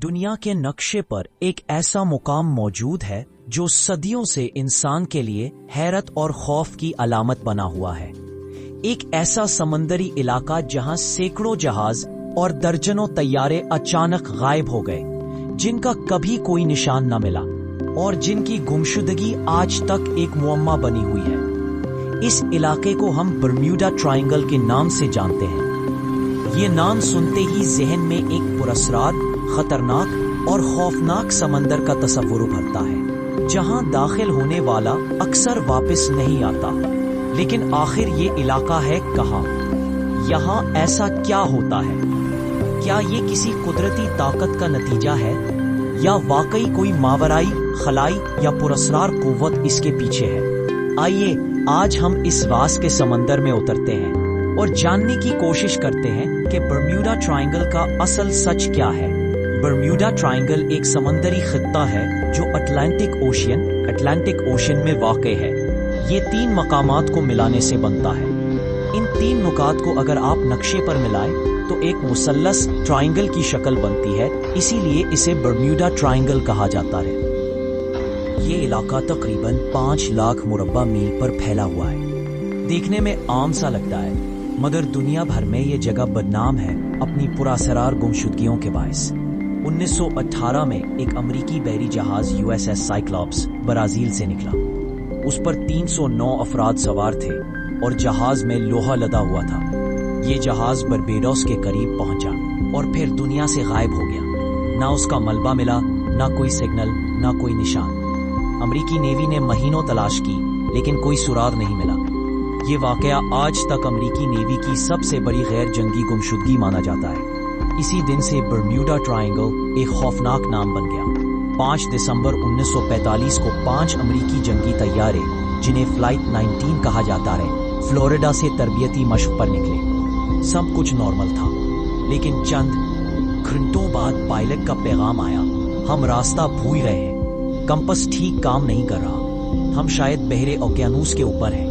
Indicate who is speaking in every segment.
Speaker 1: दुनिया के नक्शे पर एक ऐसा मुकाम मौजूद है जो सदियों से इंसान के लिए हैरत और खौफ की अलामत बना हुआ है। एक ऐसा समंदरी इलाका जहां सैकड़ों जहाज और दर्जनों तैयारे अचानक गायब हो गए, जिनका कभी कोई निशान न मिला और जिनकी गुमशुदगी आज तक एक मुअम्मा बनी हुई है। इस इलाके को हम बर्म्यूडा ट्रायंगल के नाम से जानते हैं। ये नाम सुनते ही जहन में एक पुरअसरार, खतरनाक और खौफनाक समंदर का तस्वुर उभरता है, जहां दाखिल होने वाला अक्सर वापस नहीं आता। लेकिन आखिर ये इलाका है कहाँ? यहाँ ऐसा क्या होता है? क्या ये किसी कुदरती ताकत का नतीजा है या वाकई कोई मावराई, खलाई या पुरअसरार कुव्वत इसके पीछे है? आइए आज हम इस राज के समंदर में उतरते हैं और जानने की कोशिश करते हैं कि बर्म्यूडा ट्रायंगल का असल सच क्या है। बर्म्यूडा ट्रायंगल एक समंदरी खित्ता है जो अटलांटिक ओशन में वाक़ है। ये 3 मकामात को मिलाने से बनता है। इन 3 नुकात को अगर आप नक्शे पर मिलाएं तो एक मुसल्लस ट्रायंगल की शक्ल बनती है, इसीलिए इसे बर्म्यूडा ट्रायंगल कहा जाता है। ये इलाका तकरीबन 5 लाख मुरब्बा मील पर फैला हुआ है। देखने में आम सा लगता है, मगर दुनिया भर में ये जगह बदनाम है अपनी पुरअसरार गुमशुदगियों के बायस। 1918 में एक अमरीकी बहरी जहाज USS साइक्लॉप्स ब्राजील से निकला। उस पर 309 अफराद सवार थे और जहाज में लोहा लदा हुआ था। ये जहाज बर्बाडोस के करीब पहुंचा और फिर दुनिया से गायब हो गया। ना उसका मलबा मिला, ना कोई सिग्नल, ना कोई निशान। अमरीकी नेवी ने महीनों तलाश की, लेकिन कोई सुराग नहीं मिला। ये वाकया आज तक अमरीकी नेवी की सबसे बड़ी गैर जंगी गुमशुदगी माना जाता है। इसी दिन से बर्म्यूडा ट्रायंगल एक खौफनाक नाम बन गया। 5 दिसंबर 1945 को 5 अमरीकी जंगी तैयारे, जिन्हें फ्लाइट 19 कहा जाता है, फ्लोरिडा से तरबियती मशक पर निकले। सब कुछ नॉर्मल था, लेकिन चंद घंटों बाद पायलट का पैगाम आया, हम रास्ता भूल रहे हैं, कंपस ठीक काम नहीं कर रहा, हम शायद बहरे ओकेयानूस के ऊपर हैं।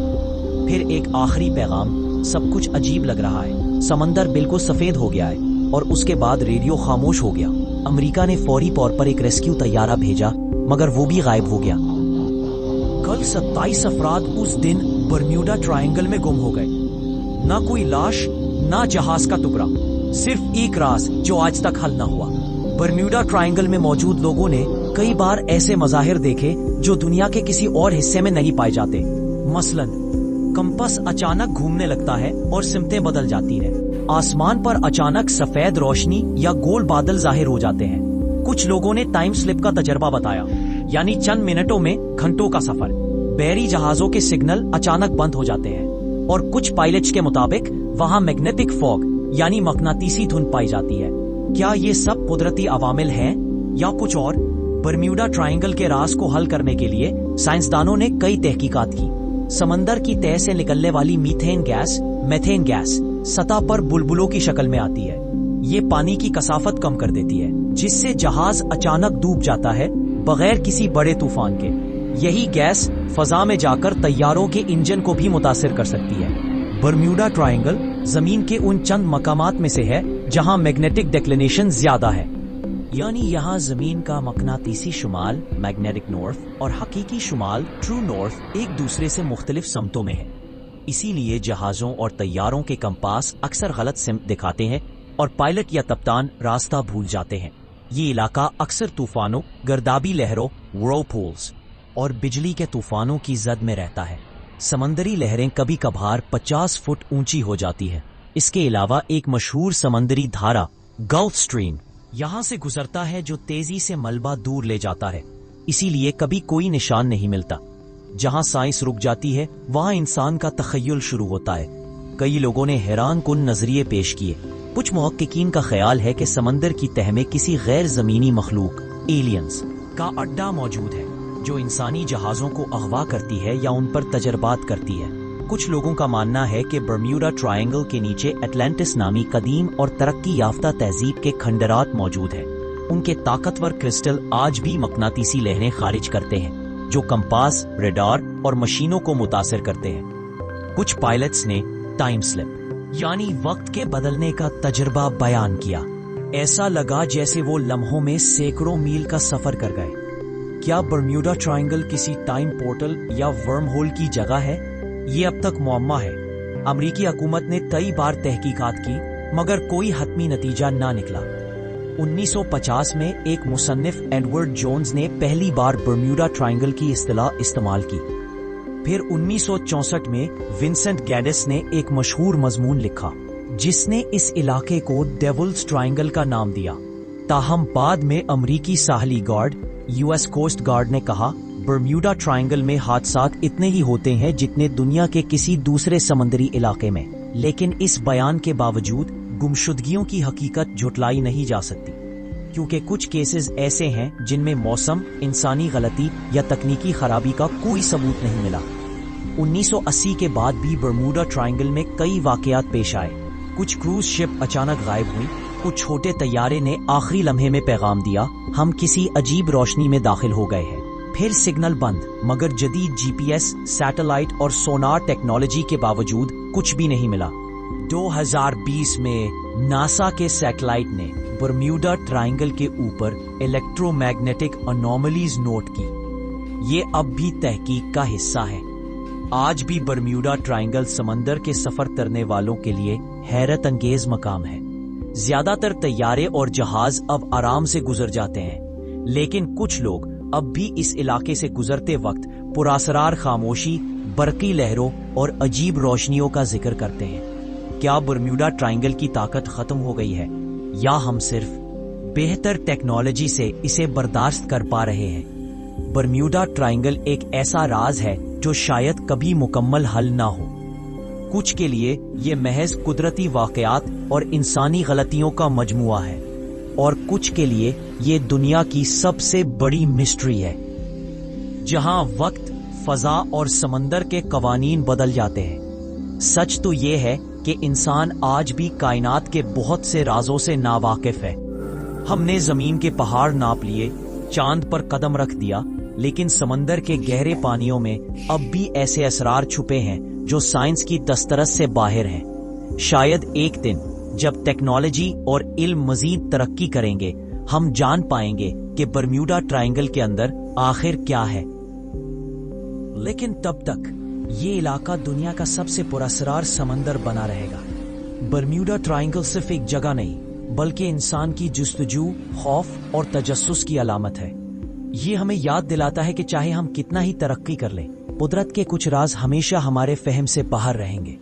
Speaker 1: फिर एक आखिरी पैगाम, सब कुछ अजीब लग रहा है, समंदर बिल्कुल सफेद हो गया है। और उसके बाद रेडियो खामोश हो गया। अमेरिका ने फौरी तौर पर एक रेस्क्यू तैयारा भेजा, मगर वो भी गायब हो गया। कल 27 अफराद उस दिन बर्म्यूडा ट्रायंगल में गुम हो गए। ना कोई लाश, ना जहाज का टुकड़ा, सिर्फ एक राज जो आज तक हल न हुआ। बर्म्यूडा ट्रायंगल में मौजूद लोगों ने कई बार ऐसे मज़ाहिर देखे जो दुनिया के किसी और हिस्से में नहीं पाए जाते। मसलन कंपस अचानक घूमने लगता है और सिमतें बदल जाती है। आसमान पर अचानक सफेद रोशनी या गोल बादल जाहिर हो जाते हैं। कुछ लोगों ने टाइम स्लिप का तजर्बा बताया, यानी चंद मिनटों में घंटों का सफर। बहरी जहाजों के सिग्नल अचानक बंद हो जाते हैं और कुछ पायलट्स के मुताबिक वहां मैग्नेटिक फॉग यानी मकनातीसी धुंध पाई जाती है। क्या ये सब कुदरती अवामिल हैं या कुछ और? बर्म्यूडा ट्रायंगल के राज को हल करने के लिए साइंसदानों ने कई तहकीकात की। समंदर की तह से निकलने वाली मीथेन गैस सतह पर बुलबुलों की शक्ल में आती है। ये पानी की कसाफत कम कर देती है, जिससे जहाज अचानक डूब जाता है बगैर किसी बड़े तूफान के। यही गैस फजा में जाकर तैयारों के इंजन को भी मुतासिर कर सकती है। बर्म्यूडा ट्रायंगल जमीन के उन चंद मकामात में से है जहां मैग्नेटिक डिक्लिनेशन ज्यादा है, यानी यहाँ जमीन का मकनातीसी शुमाल मैग्नेटिक नॉर्थ और हकीकी शुमाल ट्रू नॉर्थ एक दूसरे से मुख्तलिफ समतों में है। इसीलिए जहाजों और तैयारों के कंपास अक्सर गलत सिमत दिखाते हैं और पायलट या कप्तान रास्ता भूल जाते हैं। ये इलाका अक्सर तूफानों, गर्दाबी लहरों, व्हर्लपूल्स और बिजली के तूफानों की जद में रहता है। समंदरी लहरें कभी कभार 50 फुट ऊंची हो जाती है। इसके अलावा एक मशहूर समंदरी धारा गल्फ स्ट्रीम यहाँ से गुजरता है, जो तेजी से मलबा दूर ले जाता है। इसीलिए कभी कोई निशान नहीं मिलता। जहाँ साइंस रुक जाती है, वहाँ इंसान का तखय्युल शुरू होता है। कई लोगों ने हैरान कुन नजरिए पेश किए। कुछ मुहक्किकीन का ख्याल है कि समंदर की तह में किसी गैर जमीनी मखलूक एलियंस का अड्डा मौजूद है, जो इंसानी जहाजों को अगवा करती है या उन पर तजर्बात करती है। कुछ लोगों का मानना है कि बर्म्यूडा ट्रायंगल के नीचे अटलांटिस नामी कदीम और तरक्की याफ्ता तहजीब के खंडरात मौजूद हैं। उनके ताकतवर क्रिस्टल आज भी मकनातीसी लहरें खारिज करते हैं, जो कंपास, रडार और मशीनों को मुतासिर करते हैं। कुछ पायलट्स ने टाइम स्लिप यानी वक्त के बदलने का तजुर्बा बयान किया। ऐसा लगा जैसे वो लम्हों में सैकड़ों मील का सफर कर गए। क्या बर्म्यूडा ट्रायंगल किसी टाइम पोर्टल या वर्म होल की जगह है? ये अब तक मुअम्मा है। अमरीकी हुकूमत ने कई बार तहकीकात की, मगर कोई हतमी नतीजा ना निकला। 1950 में एक मुसन्निफ एडवर्ड जोन्स ने पहली बार बर्म्यूडा ट्रायंगल की इस्तिलाह इस्तेमाल की। फिर 1964 में विंसेंट गैडिस ने एक मशहूर मजमून लिखा जिसने इस इलाके को डेविल्स ट्रायंगल का नाम दिया। ताहम बाद में अमरीकी साहली गार्ड यूएस कोस्ट गार्ड ने कहा, बर्म्यूडा ट्रायंगल में हादसात इतने ही होते हैं जितने दुनिया के किसी दूसरे समंदरी इलाके में। लेकिन इस बयान के बावजूद गुमशुदगियों की हकीकत झुटलाई नहीं जा सकती, क्योंकि कुछ केसेस ऐसे हैं जिनमें मौसम, इंसानी गलती या तकनीकी खराबी का कोई सबूत नहीं मिला। 1980 के बाद भी बर्म्यूडा ट्रायंगल में कई वाकयात पेश आए। कुछ क्रूज शिप अचानक गायब हुई, कुछ छोटे तैयारे ने आखिरी लम्हे में पैगाम दिया, हम किसी अजीब रोशनी में दाखिल हो गए हैं। फिर सिग्नल बंद, मगर जदीद जीपीएस, सैटेलाइट और सोनार टेक्नोलॉजी के बावजूद कुछ भी नहीं मिला। 2020 में नासा के सैटेलाइट ने बर्म्यूडा ट्रायंगल के ऊपर इलेक्ट्रोमैग्नेटिक अनोमलीज नोट की। ये अब भी तहकीक का हिस्सा है। आज भी बर्म्यूडा ट्रायंगल समंदर के सफर करने वालों के लिए हैरत अंगेज मकाम है। ज्यादातर तैयारे और जहाज अब आराम से गुजर जाते हैं, लेकिन कुछ लोग अब भी इस इलाके से गुजरते वक्त पुरअसरार खामोशी, बरकी लहरों और अजीब रोशनियों का जिक्र करते हैं। क्या बर्म्यूडा ट्रायंगल की ताकत खत्म हो गई है, या हम सिर्फ बेहतर टेक्नोलॉजी से इसे बर्दाश्त कर पा रहे हैं? बर्म्यूडा ट्रायंगल एक ऐसा राज है जो शायद कभी मुकम्मल हल ना हो। कुछ के लिए ये महज कुदरती वाकयात और इंसानी गलतियों का मजमुआ है, और कुछ के लिए ये दुनिया की सबसे बड़ी मिस्ट्री है, जहां वक्त, फजा और समंदर के कवानीन बदल जाते हैं। सच तो ये है कि इंसान आज भी कायनात के बहुत से राजों से नावाकिफ है। हमने जमीन के पहाड़ नाप लिए, चांद पर कदम रख दिया, लेकिन समंदर के गहरे पानियों में अब भी ऐसे असरार छुपे हैं जो साइंस की दस्तरस से बाहर हैं। शायद एक दिन जब टेक्नोलॉजी और इल्म मजीद तरक्की करेंगे, हम जान पाएंगे कि बर्म्यूडा ट्रायंगल के अंदर आखिर क्या है। लेकिन तब तक ये इलाका दुनिया का सबसे पुरअसरार समंदर बना रहेगा। बर्म्यूडा ट्रायंगल सिर्फ एक जगह नहीं, बल्कि इंसान की जुस्तजू, खौफ और तजस्सुस की अलामत है। ये हमें याद दिलाता है कि चाहे हम कितना ही तरक्की कर लें, कुदरत के कुछ राज हमेशा हमारे फहम से बाहर रहेंगे।